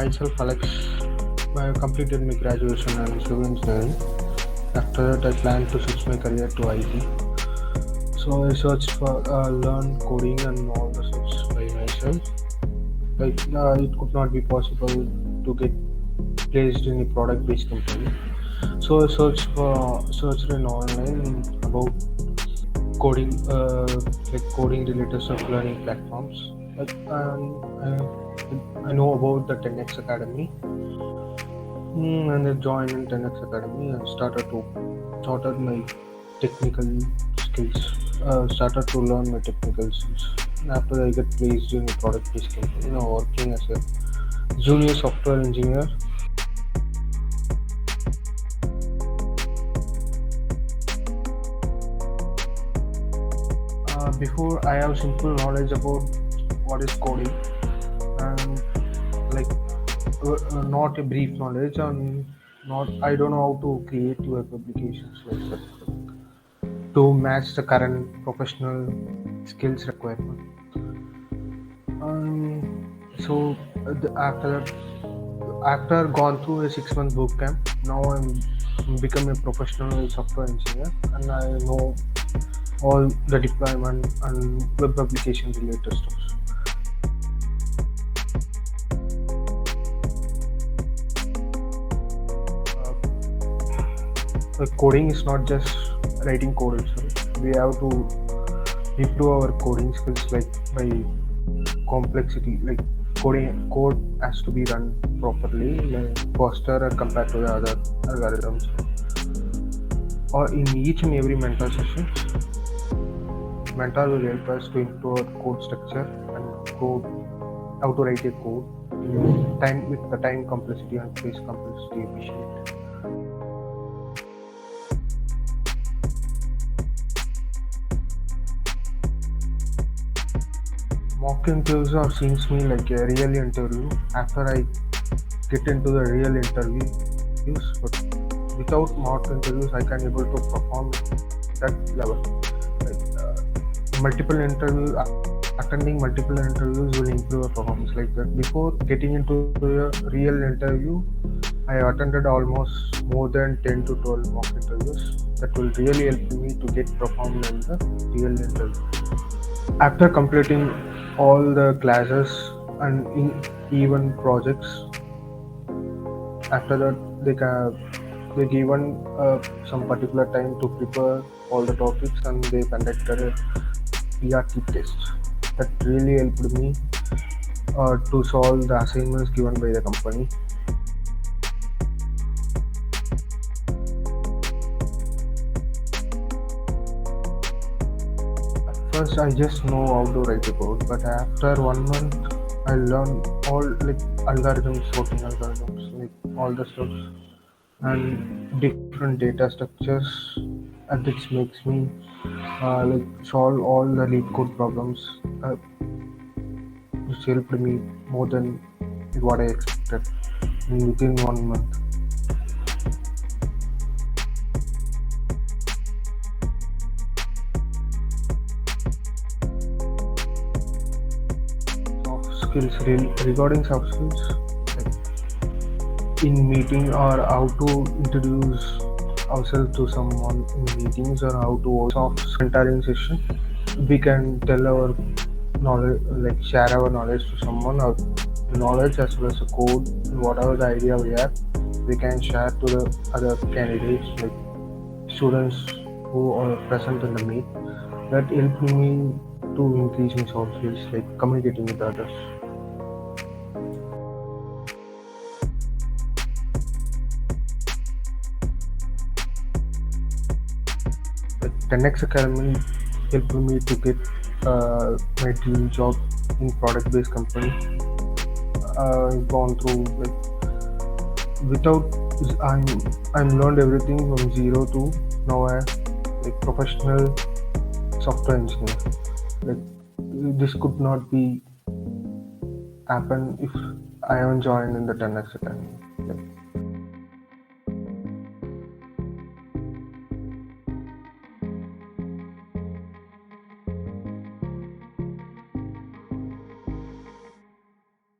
myself, Alex. I completed my graduation in civil engineering. After that, I planned to switch my career to IT. So I searched for learn coding and all the stuff by myself. It could not be possible to get placed in a product-based company. So I searched in online about coding, coding related stuff, learning platforms. I know about the 10x Academy, and I joined in 10x Academy and started my technical skills. Started to learn my technical skills. And after I get placed in a product-based company, working as a junior software engineer. Before I have simple knowledge about what is coding, and like not a brief knowledge, and not I don't know how to create web applications like that to match the current professional skills requirement. So after gone through a 6-month bootcamp, now I'm become a professional software engineer, and I know all the deployment and web application related stuff. Coding is not just writing code itself. We have to improve our coding skills, like by complexity. Like code has to be run properly, like faster compared to the other algorithms. Or in each and every mentor session, mentor will help us to improve our code structure and how to write a code in with the time complexity and space complexity efficient. Mock interviews seems me like a real interview after I get into the real interviews, but without mock interviews I can able to perform that level. Attending multiple interviews will improve a performance like that. Before getting into a real interview, I attended almost more than 10 to 12 mock interviews. That will really help me to get performed in the real interview. After completing all the classes and even projects, after that they given some particular time to prepare all the topics, and they conducted a PRT test. That really helped me to solve the assignments given by the company. First, I just know how to write a code, but after 1 month, I learned all like algorithms, sorting algorithms, like all the stuff, and different data structures, and which makes me solve all the lead code problems, which helped me more than what I expected within 1 month. Regarding soft skills, like in meeting, or how to introduce ourselves to someone in meetings, or how to soft mentoring session, we can tell our knowledge, like share our knowledge to someone, or knowledge as well as a code, whatever the idea we have, we can share to the other candidates, like students who are present in the meet. That helped me to increase my soft skills, like communicating with others. The next academy helped me to get my dream job in product-based company. I've gone through I'm learned everything from zero to now I like professional software engineer. Like this could not be happen if I haven't joined in the 10x Academy.